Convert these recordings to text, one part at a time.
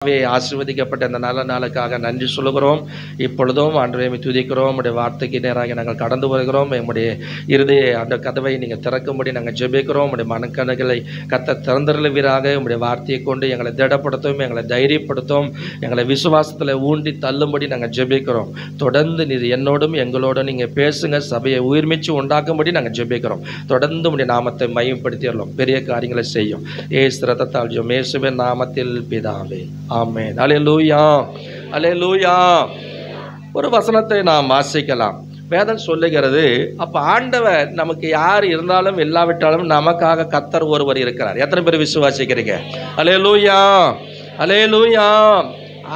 ஆசீர்வதிக்கப்பட்ட இந்த நல்ல நாளுக்காக நன்றி சொல்லுகிறோம். இப்பொழுதும் ஆண்டவரை துதிக்கிறோம். உடைய வார்த்தைக்கு நேராக நாங்கள் கடந்து வருகிறோம். எங்களுடைய இருதய அந்த கதவை நீங்கள் திறக்கும்படி நாங்கள் ஜெபிக்கிறோம். உடைய மனக்கண்களை திறந்தருளுவீராக. உடைய வார்த்தையை கொண்டு எங்களை திடப்படுத்தும், எங்களை தைரியப்படுத்தும், எங்களை விசுவாசத்தில் ஊண்டி தள்ளும்படி நாங்கள் ஜெபிக்கிறோம். தொடர்ந்து நீர் என்னோடும் எங்களோடும் நீங்கள் பேசுங்க. சபையை உயிர்மிச்சு உண்டாக்கும்படி நாங்கள் ஜெபிக்கிறோம். தொடர்ந்து உடைய நாமத்தை மையப்படுத்திடலாம். பெரிய காரியங்களை செய்யும். ஏசு ரத்தத்தால் ஜெபம் இயேசுவின் நாமத்தில் பிதாவே, ஆமென். அல்லேலூயா, அல்லேலூயா. ஒரு வசனத்தை நாம் வாசிக்கலாம். வேதம் சொல்லுகிறது, அப்ப ஆண்டவர் நமக்கு யார் இருந்தாலும் இல்லாவிட்டாலும் நமக்காக கர்த்தர் ஒருவர் இருக்கிறார். எத்தனை பேர் விசுவாசிக்கிறீங்க? அல்லேலூயா, அல்லேலூயா.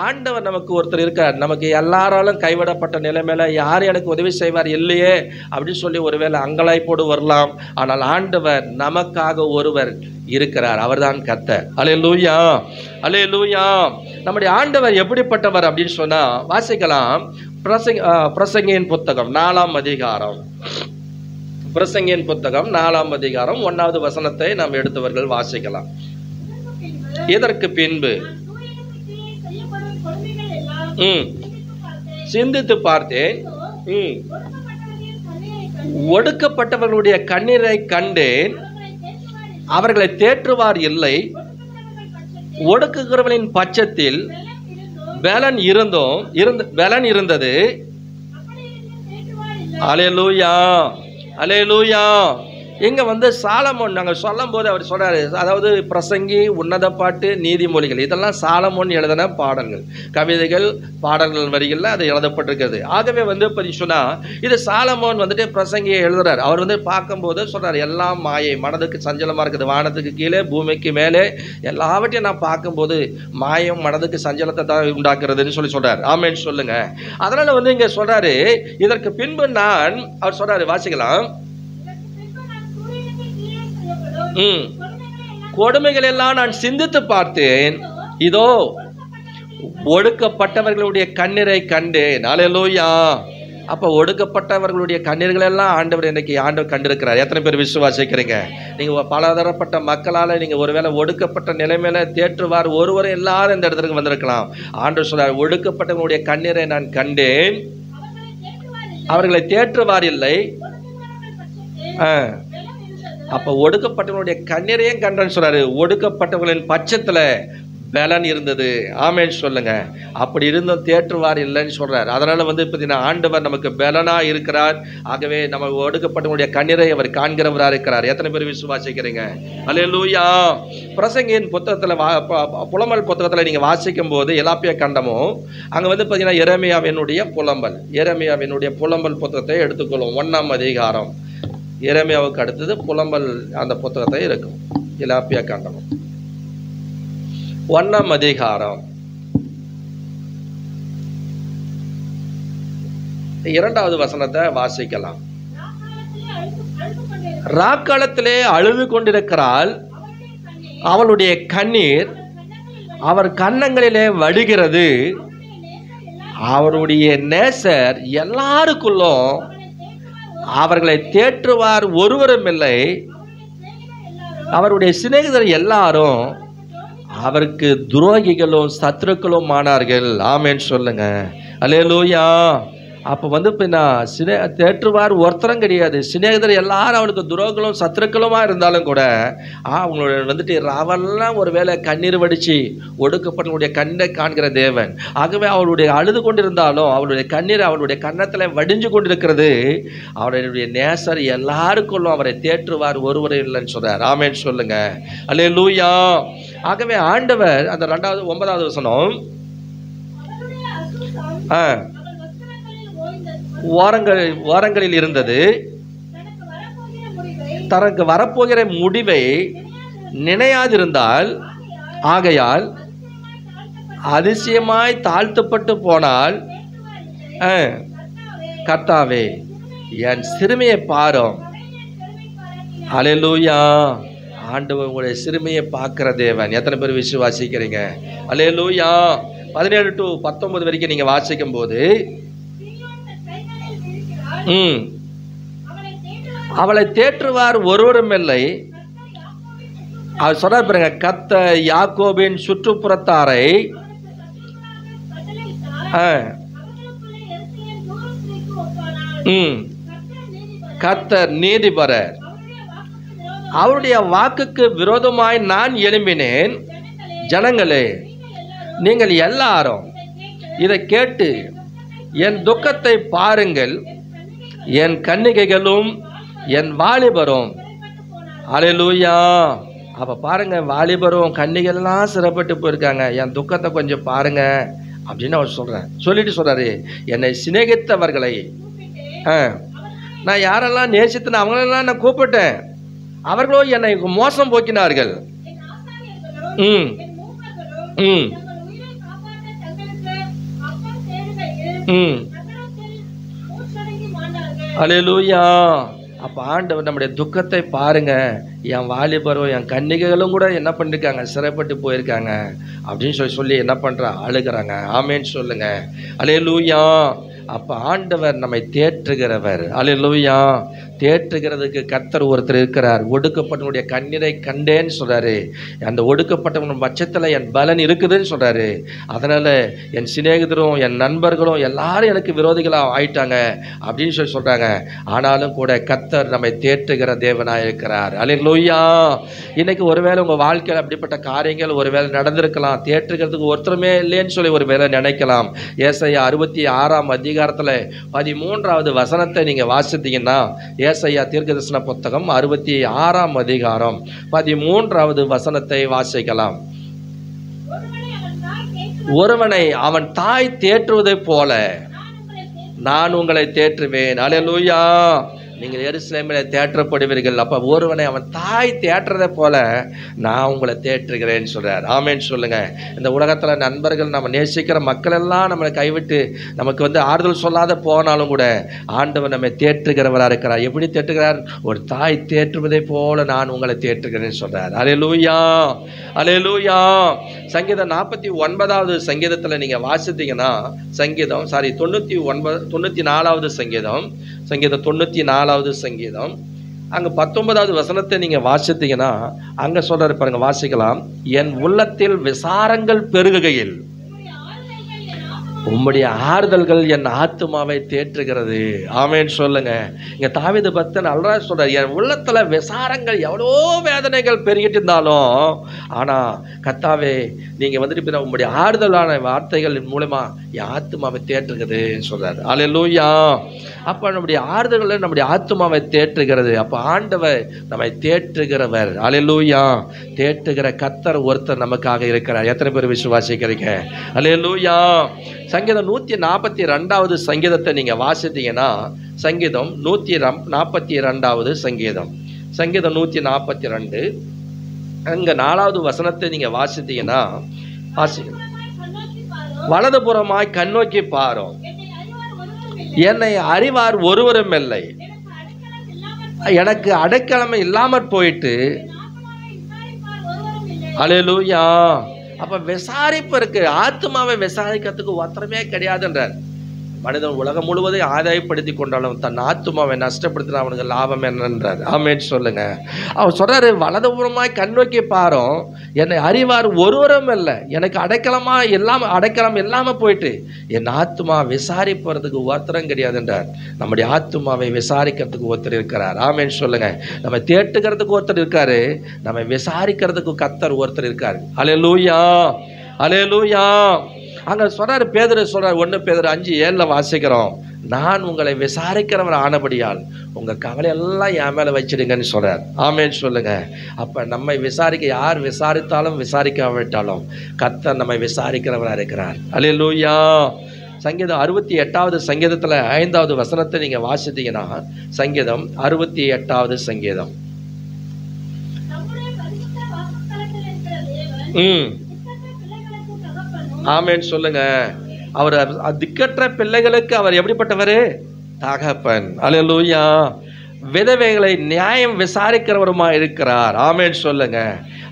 ஆண்டவர் நமக்கு ஒருத்தர் இருக்கார். நமக்கு எல்லாராலும் கைவிடப்பட்ட நிலைமையில யார் எனக்கு உதவி செய்வார் இல்லையே அப்படின்னு சொல்லி ஒருவேளை அங்கலாய்ப்போடு வரலாம். ஆனால் ஆண்டவர் நமக்காக ஒருவர் இருக்கிறார். அவர்தான் கர்த்தர். அல்லேலூயா, அல்லேலூயா. நம்முடைய ஆண்டவர் எப்படிப்பட்டவர் அப்படின்னு சொன்னா வாசிக்கலாம். பிரசங்கியின் புத்தகம் 4ஆம் அதிகாரம். பிரசங்கியின் புத்தகம் 4ஆம் அதிகாரம் 1வது வசனத்தை நாம் எடுத்தவர்கள் வாசிக்கலாம். இதற்கு பின்பு சிந்தித்து பார்த்தேன், ஒடுக்கப்பட்டவர்களுடைய கண்ணீரை கண்டேன், அவர்களை தேற்றுவார் இல்லை. ஒடுக்குகிறவனின் பட்சத்தில் பலன் இருந்தது. அல்லேலூயா, அல்லேலூயா. இங்க சாலமோன் நாங்கள் சொல்லும் போது அவர் சொல்றாரு, அதாவது பிரசங்கி, உன்னத பாட்டு, நீதிமொழிகள் இதெல்லாம் சாலமோன் எழுதின பாடல்கள், கவிதைகள், பாடல்கள் வரிகளில் அது எழுதப்பட்டிருக்கிறது. ஆகவே சொன்னா இது சாலமோன் பிரசங்கியை எழுதுறாரு. அவர் பார்க்கும்போது சொல்றாரு, எல்லாம் மாயை, மனதுக்கு சஞ்சலமா இருக்குது, வானத்துக்கு கீழே பூமிக்கு மேலே எல்லாவற்றையும் நான் பார்க்கும்போது மாயம் மனதுக்கு சஞ்சலத்தை தான் உண்டாக்குறதுன்னு சொல்றாரு. ஆமென் சொல்லுங்க. அதனால இங்க சொல்றாரு, இதற்கு பின்பு நான், அவர் சொல்றாரு, வாசிக்கலாம். கொடுமைகள் எல்லாம் நான் சிந்தித்து பார்த்தேன், இதோ ஒடுக்கப்பட்டவர்களுடைய கண்ணீரை கண்டேன். அல்லேலூயா. அப்ப ஒடுக்கப்பட்டவர்களுடைய கண்ணீர்கள் எல்லாம் ஆண்டவர் இன்னைக்கு ஆண்டவர் கண்டிருக்கிறார். எத்தனை பேர் விசுவாசிக்கிறீங்க? நீங்க பலதரப்பட்ட மக்களால நீங்க ஒருவேளை ஒடுக்கப்பட்ட நிலைமையில தேற்றுவார் ஒருவரும் எல்லாரும் இந்த இடத்துக்கு வந்திருக்கலாம். ஆண்டவர் சொல்றார், ஒடுக்கப்பட்டவர்களுடைய கண்ணீரை நான் கண்டேன், அவர்களை தேற்றுவார் இல்லை. அப்ப ஒடுக்கப்பட்டவனுடைய கண்ணீரையும் கண்டன்னு சொல்றாரு. ஒடுக்கப்பட்டவர்களின் பட்சத்துல பலன் இருந்தது. ஆமென் சொல்லுங்க. அப்படி இருந்தும் தேற்றுவார் இல்லைன்னு சொல்றாரு. அதனால இப்ப ஆண்டவர் நமக்கு பலனா இருக்கிறார். ஆகவே நம்ம ஒடுக்கப்பட்டவனுடைய கண்ணீரை அவர் காண்கிறவரா இருக்கிறார். எத்தனை பேர் விசுவாசிக்கிறீங்க? அல்லேலூயா. பிரசங்கியின் புத்தகத்துல புலம்பல் புத்தகத்துல நீங்க வாசிக்கும் போது எலாப்பிய கண்டமும் அங்க எரேமியாவினுடைய புலம்பல், எரேமியாவினுடைய புலம்பல் புத்தகத்தை எடுத்துக்கொள்ளும். 1ஆம் அதிகாரம். எரேமியாவுக்கு அடுத்தது புலம்பல் அந்த புத்தகத்தை இருக்கும். எலாப்பியா காண்டமும் 1ஆம் அதிகாரம் 2வது வசனத்தை வாசிக்கலாம். ராக்காலத்திலே அழுது கொண்டிருக்கிறாள், அவளுடைய கண்ணீர் அவர் கன்னங்களிலே வடிகிறது, அவருடைய நேசர் எல்லாருக்குள்ளும் அவர்களை தேற்றுவார் ஒருவரும் இல்லை, அவருடைய சிநேகிதர் எல்லாரும் அவருக்கு துரோகிகளும் சத்துருக்களும் ஆனார்கள். ஆமென் சொல்லுங்க. அல்லேலூயா. அப்போ தேற்றுவார் ஒருத்தரும் கிடையாது. சிநேகிதர் எல்லாரும் அவளுக்கு துரோகிகளும் சத்துருக்களுமா இருந்தாலும் கூட அவங்களோட அவெல்லாம் ஒருவேளை கண்ணீர் வடிச்சு ஒடுக்கப்பட்டவங்களுடைய கண்ணை காண்கிற தேவன். ஆகவே அவளுடைய அழுது கொண்டிருந்தாலும் அவளுடைய கண்ணீர் அவளுடைய கன்னத்துல வடிஞ்சு கொண்டிருக்கிறது. அவருடைய நேசர் எல்லாருக்குள்ளும் அவரை தேற்றுவார் ஒருவரும் இல்லைன்னு சொல்றார். ஆமென் சொல்லுங்க. அல்லேலூயா. ஆகவே ஆண்டவர் அந்த 9வது வசனம், ஓரங்களில் இருந்தது, தனக்கு வரப்போகிற முடிவை நினையாதிருந்தால், ஆகையால் அதிசயமாய் தாழ்த்தப்பட்டு போனால், கர்த்தாவே என் சிறுமையை பாரும். அல்லேலூயா. ஆண்டவர் உங்களுடைய சிறுமையை பார்க்கிற தேவன். எத்தனை பேர் விசுவாசிக்கிறீங்க? அல்லேலூயா. 17 to 19 வரைக்கும் நீங்க வாசிக்கும் போது, அவளை தேற்றுவார் ஒருவரும் இல்லை, அவர் சொல்றார் பாருங்க, கர்த்தர் யாக்கோபின் சுற்றுப்புறத்தாரை கர்த்தர் நீதிபரர், அவருடைய வாக்குக்கு விரோதமாய் நான் எழும்பினேன். ஜனங்களே, நீங்கள் எல்லாரும் இதை கேட்டு என் துக்கத்தை பாருங்கள். என் கன்னிகைகளும் என் வாலிபரும். அல்லேலூயா. அப்ப பாருங்க, வாலிபரும் கன்னிகள்லாம் சிறப்பட்டு போயிருக்காங்க. என் துக்கத்தை கொஞ்சம் பாருங்க அப்படின்னு அவர் சொல்லிட்டு சொல்றாரு, என்னை சிநேகித்தவர்களை நான் யாரெல்லாம் நேசித்தேன் அவங்களெல்லாம் நான் கூப்பிட்டேன், அவர்களோ என்னை மோசம் போக்கினார்கள். அல்லேலூயா. அப்ப ஆண்டவர் நம்முடைய துக்கத்தை பாருங்க, என் வாலிபரும் என் கன்னிகைகளும் கூட என்ன பண்ணிருக்காங்க, சிறைப்பட்டு போயிருக்காங்க அப்படின்னு சொல்லி என்ன பண்றா, அழுகிறாங்க. ஆமேன்னு சொல்லுங்க. அல்லேலூயா. அப்ப ஆண்டவர் நம்மை தேற்றுகிறவர். அல்லேலூயா. தேற்றுகிறதுக்கு கர்த்தர் ஒருத்தர் இருக்கிறார். ஒடுக்கப்பட்டவனுடைய கண்ணீரை கண்டேன்னு சொல்றாரு. அந்த ஒடுக்கப்பட்டவன் பட்சத்துல என் பலன் இருக்குதுன்னு சொல்றாரு. அதனால என் சிநேகிதரும் என் நண்பர்களும் எல்லாரும் எனக்கு விரோதிகளாக ஆயிட்டாங்க அப்படின்னு சொல்றாங்க. ஆனாலும் கூட கர்த்தர் நம்மை தேற்றுகிற தேவனாக இருக்கிறார். அல்லேலூயா. இன்னைக்கு ஒருவேளை உங்க வாழ்க்கையில் அப்படிப்பட்ட காரியங்கள் ஒருவேளை நடந்திருக்கலாம். தேற்றுகிறதுக்கு ஒருத்தருமே இல்லைன்னு சொல்லி ஒருவேளை நினைக்கலாம். ஏசாயா 66 அதிகாரத்துல 13வது வசனத்தை நீங்க வாசித்தீங்கன்னா, ஏசாயா தீர்க்கதரிசன புத்தகம் 66 அதிகாரம் 13வது வசனத்தை வாசிக்கலாம். ஒருவனை அவன் தாய் தேற்றுவதை போல நான் உங்களை தேற்றுவேன். அல்லேலூயா. நீங்கள் எருசலேமில் தேற்றப்படுவீர்கள். அப்ப ஒருவனை அவன் தாய் தேற்றதை போல நான் உங்களை தேற்றுகிறேன்னு சொல்றார். ஆமேன்னு சொல்லுங்க. இந்த உலகத்துல நண்பர்கள், நம்ம நேசிக்கிற மக்கள் எல்லாம் நம்மளை கைவிட்டு நமக்கு ஆறுதல் சொல்லாத போனாலும் கூட ஆண்டவர் நம்மை தேற்றுகிறவராக இருக்கிறார். எப்படி தேற்றுகிறார்? ஒரு தாய் தேற்றுவதை போல நான் உங்களை தேற்றுகிறேன்னு சொல்றார். அல்லேலூயா. அல்லேலூயா. சங்கீதம் 49வது சங்கீதத்துல நீங்க வாசித்தீங்கன்னா, 94வது சங்கீதம், சங்கீதம் 94வது சங்கீதம், அங்க 19வது வசனத்தை நீங்க வாசித்தீங்கன்னா, அங்க சொல்றாரு பாருங்க, வாசிக்கலாம். என் உள்ளத்தில் விசாரங்கள் பெருகுகையில் உம்முடைய ஆறுதல்கள் என் ஆத்துமாவை தேற்றுகிறது. ஆமேன்னு சொல்லுங்க. இங்க தாவீது பக்தன் நல்லா சொல்றாரு, என் உள்ளத்துல விசாரங்கள் எவ்வளோ வேதனைகள் பெருகிட்டு இருந்தாலும், ஆனா கர்த்தாவே நீங்க உம்முடைய ஆறுதலான வார்த்தைகள் மூலமா என் ஆத்துமாவை தேற்றுகிறதுன்னு சொல்றாரு. அல்லேலூயா. அப்ப நம்முடைய ஆறுதல்களை நம்முடைய ஆத்துமாவை தேற்றுகிறது. அப்ப ஆண்டவர் நம்மை தேற்றுகிறவர். அல்லேலூயா. தேற்றுகிற கர்த்தர் ஒருத்தர் நமக்காக இருக்கிறார். எத்தனை பேர் விசுவாசிக்கிறீங்க? அல்லேலூயா. சங்கீதம் 142வது சங்கீதத்தை நீங்க வாசித்தீங்கன்னா, சங்கீதம் 142வது சங்கீதம், சங்கீதம் 142 அங்க 4வது வசனத்தை நீங்க வாசித்தீங்கன்னா, வலதுபுறமாய் கண்ணோக்கி பாரும், என்னை அறிவார் ஒருவரும் இல்லை, எனக்கு அடைக்கலம் இல்லாமற் போயிட்டு. அல்லேலூயா. அப்ப விசாரிப்பு இருக்கு. ஆத்மாவை விசாரிக்கிறதுக்கு ஒருத்தரமே கிடையாதுன்றார். மனிதன் உலகம் முழுவதும் ஆதாயப்படுத்தி கொண்டாலும் தன் ஆத்மாவை நஷ்டப்படுத்தின அவனுக்கு லாபம் என்னன்றார். ஆமேன்னு சொல்லுங்க. அவர் சொல்றாரு, வலதுபுறமாய் கண்ணோக்கி பாரும், என்னை அறிவார் ஒருவரும் இல்லை, எனக்கு அடைக்கலம் இல்லாம போயிட்டு என் ஆத்மா விசாரிப்பறதுக்கு ஒருத்தரும் கிடையாதுன்றார். நம்முடைய ஆத்மாவை விசாரிக்கிறதுக்கு ஒருத்தர் இருக்கிறார். ஆமேன்னு சொல்லுங்க. நம்ம தேட்டுக்கிறதுக்கு ஒருத்தர் இருக்காரு, நம்ம விசாரிக்கிறதுக்கு கர்த்தர் ஒருத்தர் இருக்காரு. அல்லேலூயா. அல்லேலூயா. அங்க சொல்றாரு, பேதுரு சொல்றாரு, 1 பேதுரு 5:7 வாசிக்கிறோம், நான் உங்களை விசாரிக்கிறவர் ஆனபடியால் உங்க கவலை எல்லாம் என் மேல வச்சிடுங்கன்னு சொல்றார். ஆமேன்னு சொல்லுங்க. அப்ப நம்மை விசாரிக்க யார் விசாரித்தாலும் விசாரிக்காவிட்டாலும் கர்த்தர் நம்மை விசாரிக்கிறவராக இருக்கிறார். அல்லேலூயா. சங்கீதம் 68வது சங்கீதத்துல 5வது வசனத்தை நீங்க வாசித்தீங்கன்னா, சங்கீதம் 68வது சங்கீதம், ஆமேன்னு சொல்லுங்க. அவர் திக்கற்ற பிள்ளைகளுக்கு அவர் எப்படிப்பட்டவர்? தகப்பன். அல்லேலூயா. விதவைகளை நியாயம் விசாரிக்கிறவருமா இருக்கிறார். ஆமேன்னு சொல்லுங்க.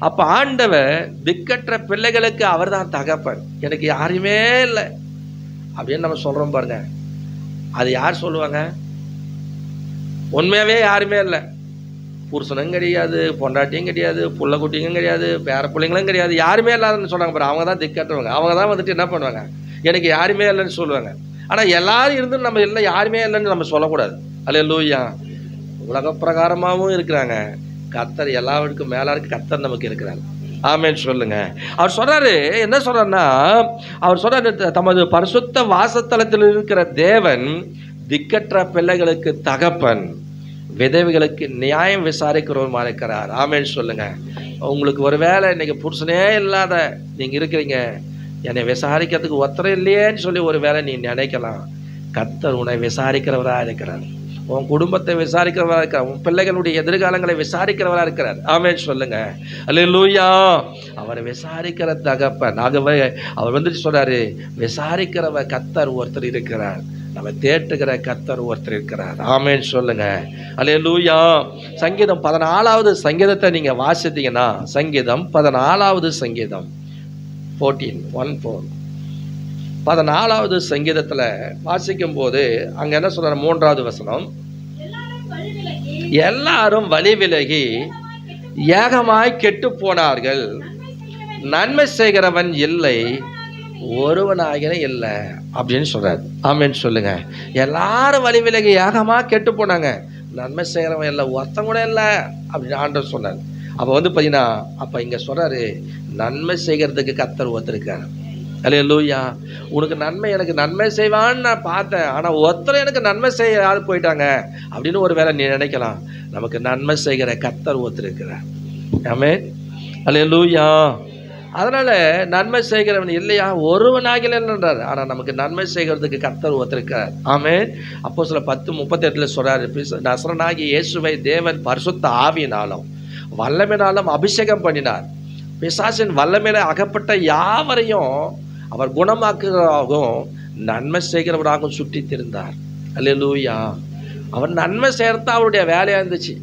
அப்ப ஆண்டவர் திக்கற்ற பிள்ளைகளுக்கு அவர் தான் தகப்பன். எனக்கு யாருமே இல்லை அப்படின்னு நம்ம சொல்றோம் பாருங்க. அது யார் சொல்லுவாங்க? உண்மையாவே யாருமே இல்லை. புருஷனும் கிடையாது, பொண்டாட்டியும் கிடையாது, புள்ள குட்டியும் கிடையாது, பேர பிள்ளைங்களும் கிடையாது, யாருமே இல்லாதுன்னு சொன்னாங்க பாரு. அவங்க தான் திக்கட்டுவாங்க. அவங்க தான் வந்துட்டு என்ன பண்ணுவாங்க, எனக்கு யாருமே இல்லைன்னு சொல்லுவாங்க. ஆனால் எல்லாரும் இருந்து நம்ம இல்லை யாருமே இல்லைன்னு நம்ம சொல்லக்கூடாது. அல்லேலூயா. உலக பிரகாரமாகவும் இருக்கிறாங்க, கர்த்தர் எல்லாருக்கும் மேலே இருக்கு, கர்த்தர் நமக்கு இருக்கிறார். ஆமேன்னு சொல்லுங்க. அவர் சொல்றாரு, என்ன சொல்றாருன்னா, அவர் சொல்றாரு, தமது பரிசுத்த வாசத்தலத்தில் இருக்கிற தேவன் திக்கற்ற பிள்ளைகளுக்கு தகப்பன், விதவைகளுக்கு நியாயம் விசாரிக்கிறவருமா இருக்கிறார். ஆமேன்னு சொல்லுங்க. உங்களுக்கு ஒரு வேளை இன்னைக்கு புருஷனே இல்லாத நீங்க இருக்கிறீங்க, என்னை விசாரிக்கிறதுக்கு ஒத்தரம் இல்லையேன்னு சொல்லி ஒரு வேளை நீ நினைக்கலாம். கர்த்தர் உன்னை விசாரிக்கிறவராக இருக்கிறார், உன் குடும்பத்தை விசாரிக்கிறவராக இருக்கிறார், உன் பிள்ளைகளுடைய எதிர்காலங்களை விசாரிக்கிறவராக இருக்கிறார். ஆமேன்னு சொல்லுங்க. அல்லேலூயா. அவரை விசாரிக்கிற தகப்பன். ஆகவே அவர் வந்துட்டு சொல்றாரு, விசாரிக்கிறவ கர்த்தர் ஒருத்தர் இருக்கிறார், நம்ம தேட்டுகிற கர்த்தர் ஒருத்தர் இருக்கிறார். ஆமேன்னு சொல்லுங்க. அல்லேலூயா. சங்கீதம் 14வது சங்கீதத்தை நீங்க வாசித்தீங்கன்னா, சங்கீதம் 14வது சங்கீதம் 14 14வது சங்கீதத்துல வாசிக்கும் போது அங்க என்ன சொல்ற, 3வது வசனம், எல்லாரும் வழி விலகி ஏகமாய் கெட்டு போனார்கள், நன்மை செய்கிறவன் இல்லை, ஒருவனாகிற இல்லை அப்படின்னு சொல்றாரு. ஆமேன்னு சொல்லுங்க. எல்லாரும் வழி விலகி ஏகமா கெட்டு போனாங்க, நன்மை செய்கிறவன் இல்லை, ஒருத்தம் கூட இல்லை அப்படின்னு ஆண்டவர் சொன்னார். அப்போ வந்து பார்த்தீங்கன்னா, அப்போ இங்கே சொல்றாரு, நன்மை செய்கிறதுக்கு கர்த்தர் ஒருத்தருக்காரு. அல்லேலூயா. உனக்கு நன்மை, எனக்கு நன்மை செய்வான்னு நான் பார்த்தேன், ஆனால் ஒருத்தர் எனக்கு நன்மை செய்ய யாரு போயிட்டாங்க அப்படின்னு ஒரு வேளை நீ நினைக்கலாம். நமக்கு நன்மை செய்கிற கர்த்தர் ஒருத்தர் இருக்கிறார். ஆமென். அல்லேலூயா. அதனால நன்மை செய்கிறவன் இல்லையா, ஒருவனாகலன்றார். ஆனால் நமக்கு நன்மை செய்கிறதுக்கு கர்த்தர் ஒருத்தருக்கார். ஆமென். அப்போஸ்தலர் 10:38 சொல்றாரு, நசரனாகிய இயேசுவை தேவன் பரிசுத்த ஆவியினாலும் வல்லமையினாலும் அபிஷேகம் பண்ணினார், பிசாசின் வல்லமையில அகப்பட்ட யாவரையும் அவர் குணமாக்குறவராகவும் நன்மை செய்கிறவராகவும் சுற்றி திரிந்தார். அல்லேலூயா. அவர் நன்மை செய்யறது அவருடைய வேலையா இருந்துச்சு.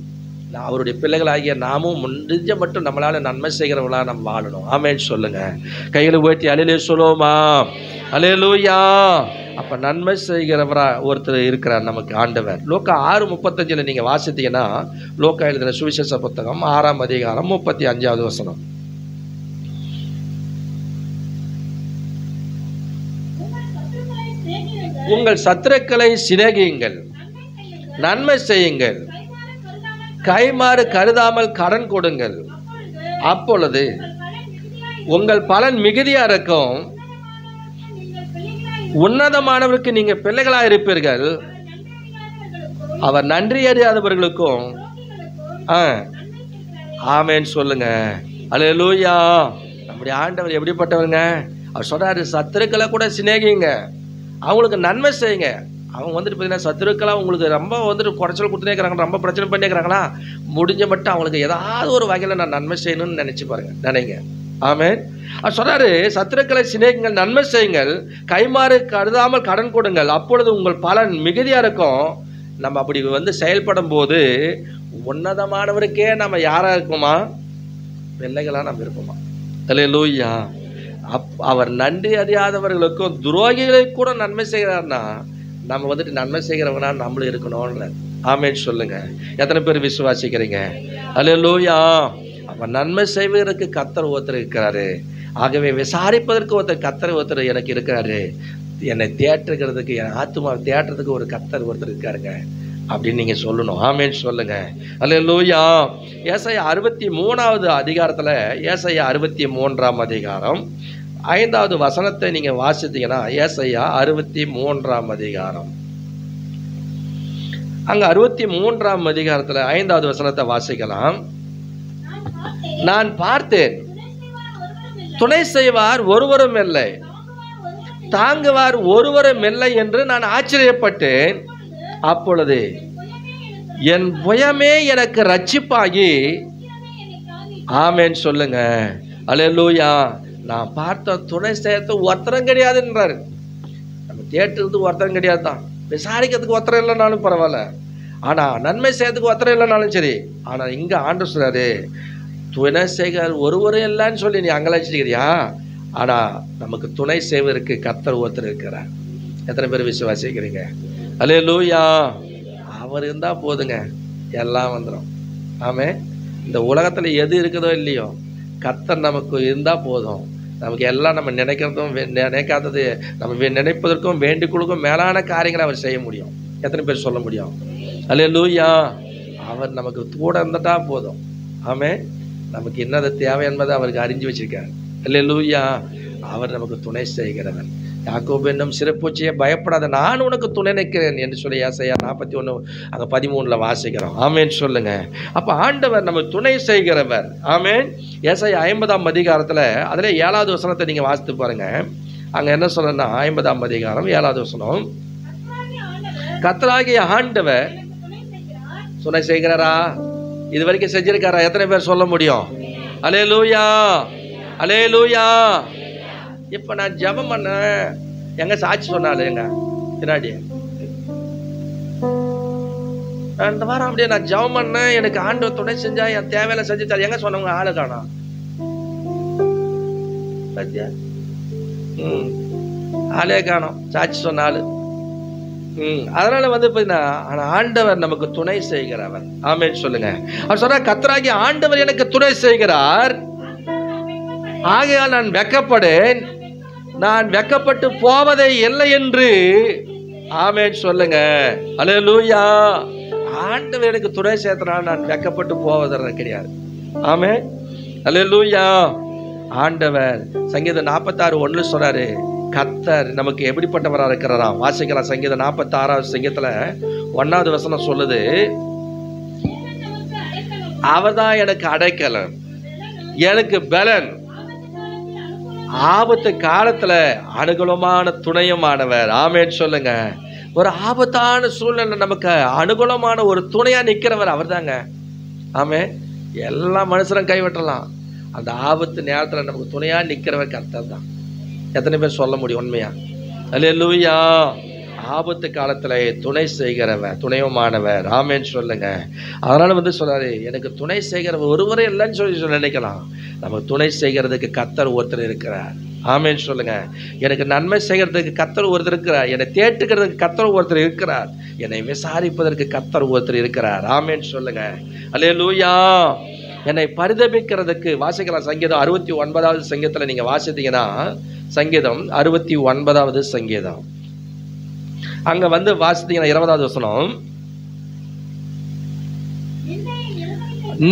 அவருடைய பிள்ளைகளாகிய நாமும் முடிஞ்ச மட்டும் நம்மளால நன்மை செய்கிறவங்களா நம்ம வாழணும். ஆமேன்னு சொல்லுங்க. கையில உயர்த்தி அல்லேலூயா சொல்லுவோமா. அல்லேலூயா. அப்ப நன்மை செய்கிறவரா ஒருத்தர் இருக்கிறார் நமக்கு ஆண்டவர். லூக்கா 6:35 நீங்க வாசித்தீங்கன்னா, லூக்கா எழுதின சுவிசேஷ புத்தகம் 6ஆம் அதிகாரம் 35வது வசனம். உங்கள் சத்துருக்களை சிநேகியுங்கள், நன்மை செய்யுங்கள், கைமாறு கருதாமல் கடன் கொடுங்கள், அப்பொழுது உங்கள் பலன் மிகுதியா இருக்கும், உன்னதமானவருக்கு நீங்க பிள்ளைகளா இருப்பீர்கள், அவர் நன்றி அறியாதவர்களுக்கும். ஆமேன்னு சொல்லுங்க. அல்லேலூயா. நம்முடைய ஆண்டவர் எப்படிப்பட்டவருங்க? அவர் சொல்றாரு, சத்துருக்களை கூட சிநேகிங்க, அவங்களுக்கு நன்மை செய்யுங்க. அவங்க வந்துட்டு பார்த்தீங்கன்னா, சத்துருக்கெல்லாம் உங்களுக்கு ரொம்ப வந்துட்டு குறைச்சல் கொடுத்துனே இருக்கிறாங்க, ரொம்ப பிரச்சனை பண்ணிக்கிறாங்களா, முடிஞ்ச மட்டும் அவங்களுக்கு ஏதாவது ஒரு வகையில் நான் நன்மை செய்யணும்னு நினைச்சு பாருங்க, நினைங்க. ஆமென். அவர் சொல்றாரு, சத்துருக்களை சிநேகிங்கள், நன்மை செய்யுங்கள், கைமாறு கருதாமல் கடன் கொடுங்கள், அப்பொழுது உங்கள் பலன் மிகுதியா இருக்கும். நம்ம அப்படி வந்து செயல்படும் போது உன்னதமானவருக்கே நம்ம யாரா இருக்குமா, பிள்ளைகளா நம்ம இருப்போமா. அல்லேலூயா. அவர் நன்றி அறியாதவர்களுக்கும் துரோகிகளுக்கு கூட நன்மை செய்கிறார்னா, நம்ம வந்துட்டு நன்மை செய்கிறவனா நம்மளும் இருக்கணும்ல. ஆமேன்னு சொல்லுங்க. எத்தனை பேர் விசுவாசிக்கிறீங்க? அல்லேலூயா. அவன் நன்மை செய்வதற்கு கர்த்தர் ஒருத்தர் இருக்கிறாரு. ஆகவே விசாரிப்பதற்கு ஒருத்தர் கர்த்தர் ஒருத்தர் எனக்கு இருக்கிறாரு, என்னை தேற்றுகிறதுக்கு, என் ஆத்துமாவை தேற்றுறதுக்கு ஒரு கர்த்தர் ஒருத்தர் இருக்காருங்க அப்படின்னு நீங்க சொல்லணும். ஆமேன்னு சொல்லுங்க. அல்லேலூயா. ஏசாயா 63வது அதிகாரத்துல, ஏசாயா 63ஆம் அதிகாரம் 5வது வசனத்தை நீங்க வாசித்தீங்கன்னா, ஏசாயா 63ஆம் அதிகாரம், அங்க 63ஆம் அதிகாரத்துல 5வது வசனத்தை வாசிக்கலாம். நான் பார்த்தேன், துணை செய்வார் ஒருவரும் இல்லை, தாங்குவார் ஒருவரும் இல்லை என்று நான் ஆச்சரியப்பட்டேன். அப்பொழுது என் புயமே எனக்கு ரட்சிப்பாகி. ஆமேன்னு சொல்லுங்க. அல்லேலூயா. நான் பார்த்த துணை செய்யறது ஒருத்தரம் கிடையாதுன்றாரு. நம்ம தேட்டுறதுக்கு ஒருத்தரம் கிடையாது தான், விசாரிக்கிறதுக்கு ஒருத்தரம் இல்லைனாலும் பரவாயில்ல, ஆனா நன்மை செய்யறதுக்கு ஒருத்தரம் இல்லைனாலும் சரி. ஆனா இங்க ஆண்டவர் சொல்றாரு, துணை செய்கிற ஒருவரும் இல்லைன்னு சொல்லி நீ அங்கலாச்சிக்கிறியா, ஆனா நமக்கு துணை செய்வதற்கு கர்த்தர் ஒருத்தர் இருக்கிறார். எத்தனை பேர் விசுவாசிக்கிறீங்க? அல்லேலூயா. அவர் இருந்தா போதுங்க, எல்லாம் வந்துடும். ஆமே. இந்த உலகத்தில் எது இருக்குதோ இல்லையோ, கர்த்தர் நமக்கு இருந்தால் போதும். நமக்கு எல்லாம் நம்ம நினைக்கிறதும் நினைக்காதது, நம்ம நினைப்பதற்கும் வேண்டிக்கொள்ளுக்கும் மேலான காரியங்களை அவர் செய்ய முடியும். எத்தனை பேர் சொல்ல முடியும்? அல்லேலூயா. அவர் நமக்கு கூட இருந்துட்டா போதும். ஆமே. நமக்கு என்னது தேவை என்பதை அவருக்கு அறிஞ்சு வச்சிருக்கார். அல்லேலூயா. அவர் நமக்கு துணை செய்கிறவர். யாக்கோபு என்னும் சிறப்பூச்சியை பயப்படாத, நான் உனக்கு துணை நிற்கிறேன் என்று சொல்லி ஏசாயா 41 அங்கே 13 வாசிக்கிறோம். ஆமேன்னு சொல்லுங்க. அப்போ ஆண்டவர் நம்ம துணை செய்கிறவர். ஆமேன். ஏசாயா 50ஆம் அதிகாரத்தில் அதில் 7வது வசனத்தை நீங்கள் வாசித்து பாருங்க. அங்கே என்ன சொல்றேன்னா 50ஆம் அதிகாரம் 7வது வசனம், கர்த்தராகிய ஆண்டவர் துணை செய்கிறாரா? இது வரைக்கும் செஞ்சிருக்காரா? எத்தனை பேர் சொல்ல முடியும்? அல்லேலூயா, அல்லேலூயா. இப்போ நான் ஜெபம் பண்ண எங்க சாட்சி சொன்னாலும் எங்க பின்னாடி இந்த வாரம் அப்படியே நான் ஜெபம் பண்ணேன், எனக்கு ஆண்டவர் துணை செஞ்சா, என் தேவையில செஞ்சுட்டாரு. எங்க சொன்னவங்க ஆளு காணோம். ஆளே காணோம், சாட்சி சொன்ன ஆளு. அதனால வந்து ஆண்டவர் நமக்கு துணை செய்கிறவர். ஆமென் சொல்லுங்க. அவர் சொன்னா, கர்த்தராகிய ஆண்டவர் எனக்கு துணை செய்கிறார், ஆகையால் நான் வெட்கப்படேன், நான் வெட்கப்பட்டு போவதே இல்லை என்று. ஆமென் சொல்லுங்க. அல்லேலூயா. ஆண்டவர் எனக்கு துணை சேர்த்தனால நான் வெட்கப்பட்டு போவதற்கு கிடையாது. ஆமென். அல்லேலூயா. ஆண்டவர் சங்கீதம் 46:1 சொல்றாரு, கர்த்தர் நமக்கு எப்படிப்பட்டவராக இருக்கிறாராம். வாசிக்கலாம். சங்கீதம் 46வது சங்கீதத்துல 1வது வசனம் சொல்லுது, அவர்தான் எனக்கு அடைக்கலம், எனக்கு பலன், ஆபத்து காலத்துல அனுகூலமான துணையுமானவர். ஆமேன்னு சொல்லுங்க. ஒரு ஆபத்தான சூழ்நிலை நமக்கு அனுகூலமான ஒரு துணையா நிக்கிறவர் அவர் தாங்க. ஆமே. எல்லா மனுஷரும் கைவிட்டலாம், அந்த ஆபத்து நேரத்துல நமக்கு துணையா நிக்கிறவர் கர்த்தர் தான். எத்தனை பேர் சொல்ல முடியும் உண்மையா? அல்லேலூயா. ஆபத்து காலத்துல துணை செய்கிறவர், துணையுமானவர். ஆமேன்னு சொல்லுங்க. அதனால வந்து சொல்றாரு, எனக்கு துணை செய்கிறவர் ஒருவரே இல்லைன்னு சொல்லி நினைக்கலாம். நமக்கு துணை செய்கிறதுக்கு கர்த்தர் ஒருத்தர் இருக்கிறார். ஆமேன்னு சொல்லுங்க. எனக்கு நன்மை செய்கிறதுக்கு கர்த்தர் ஒருத்தர் இருக்கிறார், என்னை தேட்டுக்கிறதுக்கு கர்த்தர் ஒருத்தர் இருக்கிறார், என்னை விசாரிப்பதற்கு கர்த்தர் ஒருத்தர் இருக்கிறார். ஆமேன்னு சொல்லுங்க. அல்லேலூயா. என்னை பரிதபிக்கிறதுக்கு வாசிக்கலாம். சங்கீதம் 69வது சங்கீதத்துல நீங்க வாசித்தீங்கன்னா, சங்கீதம் 69வது சங்கீதம் அங்க வந்து வாசித்தீங்கன்னா 20வது வசனம்,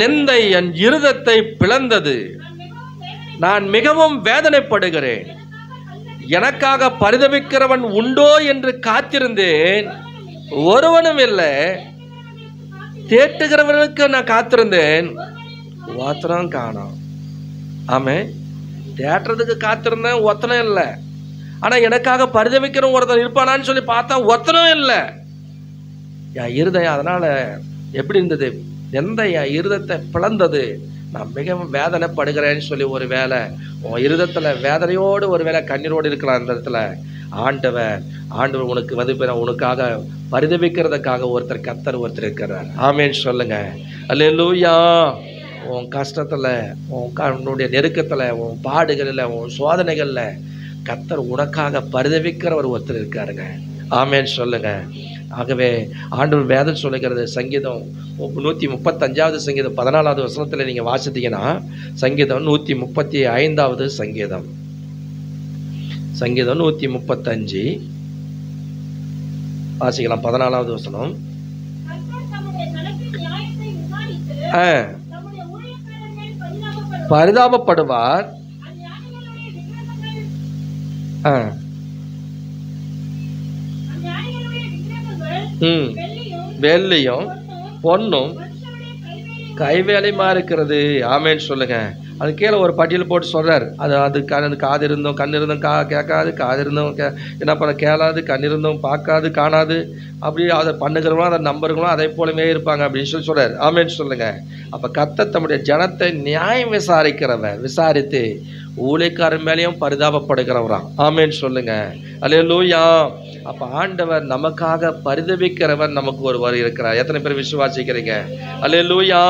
நிந்தை என் இருதயத்தை பிளந்தது, நான் மிகவும் வேதனைப்படுகிறேன், எனக்காக பரிதபிக்கிறவன் உண்டோ என்று காத்திருந்தேன், ஒருவனும் இல்லை, தேட்டுகிறவர்களுக்கு நான் காத்திருந்தேன், ஒருத்தனும் காணோம். ஆமே. தேட்டுறதுக்கு காத்திருந்தேன், ஒருத்தனும் இல்லை. ஆனா எனக்காக பரிதவிக்கிற ஒருத்தர் இருப்பானான்னு சொல்லி பார்த்தா ஒருத்தனும் இல்லை. என் இருதயம் அதனால எப்படி இருந்தது? எந்த என் இருதயத்தை பிளந்தது, நான் மிகவும் வேதனைப்படுகிறேன்னு சொல்லி ஒரு வேலை உன் இருதயத்துல வேதனையோடு ஒரு வேலை கண்ணீரோடு இருக்கலாம். அந்த இடத்துல ஆண்டவர் உனக்கு வந்து உனக்காக பரிதவிக்கிறதுக்காக ஒருத்தர் கர்த்தர் ஒருத்தர் இருக்கிறார். ஆமேன்னு சொல்லுங்க. அல்லேலூயா. உன் கஷ்டத்துல, உன்னுடைய நெருக்கத்துல, உன் பாடுகளில், உன் சோதனைகள்ல கர்த்தர் உனக்காக பரிதவிக்கிறவர் ஒருத்தர் இருக்காருங்க. ஆமேன்னு சொல்லுங்க. ஆகவே ஆண்டவர் வேதம் சொல்லுகிறது, சங்கீதம் 135வது சங்கீதம் 14வது வசனத்துல நீங்க வாசித்தீங்கன்னா, சங்கீதம் 135வது சங்கீதம், சங்கீதம் 135 வாசிக்கலாம். 14வது வசனம், பரிதாபப்படுவார், வெள்ளியும் பொண்ணும் கைவேலையுமா இருக்கிறது. ஆமேன்னு சொல்லுங்க. அது கீழே ஒரு பட்டியல் போட்டு சொல்றாரு. அது காது இருந்தும் கண் இருந்தும் கேட்காது, காது இருந்தும் என்ன பண்ண கேளாது, கண் இருந்தும் பார்க்காது, காணாது, அப்படி அதை பண்ணுகிறவங்களும் அதை நம்புறவங்களும் அதை போலவே இருப்பாங்க அப்படின்னு சொல்லி சொல்றாரு. ஆமேன்னு சொல்லுங்க. அப்ப கர்த்தர் தம்முடைய ஜனத்தை நியாயம் விசாரித்து ஊழியக்காரன் மேலேயும் பரிதாபப்படுகிறவராம். ஆமேன்னு சொல்லுங்க. அல்லேலூயா. அப்ப ஆண்டவர் நமக்காக பரிதபிக்கிறவர் நமக்கு ஒருவர் இருக்கிறார். எத்தனை பேர் விசுவாசிக்கிறீங்க? அல்லேலூயா.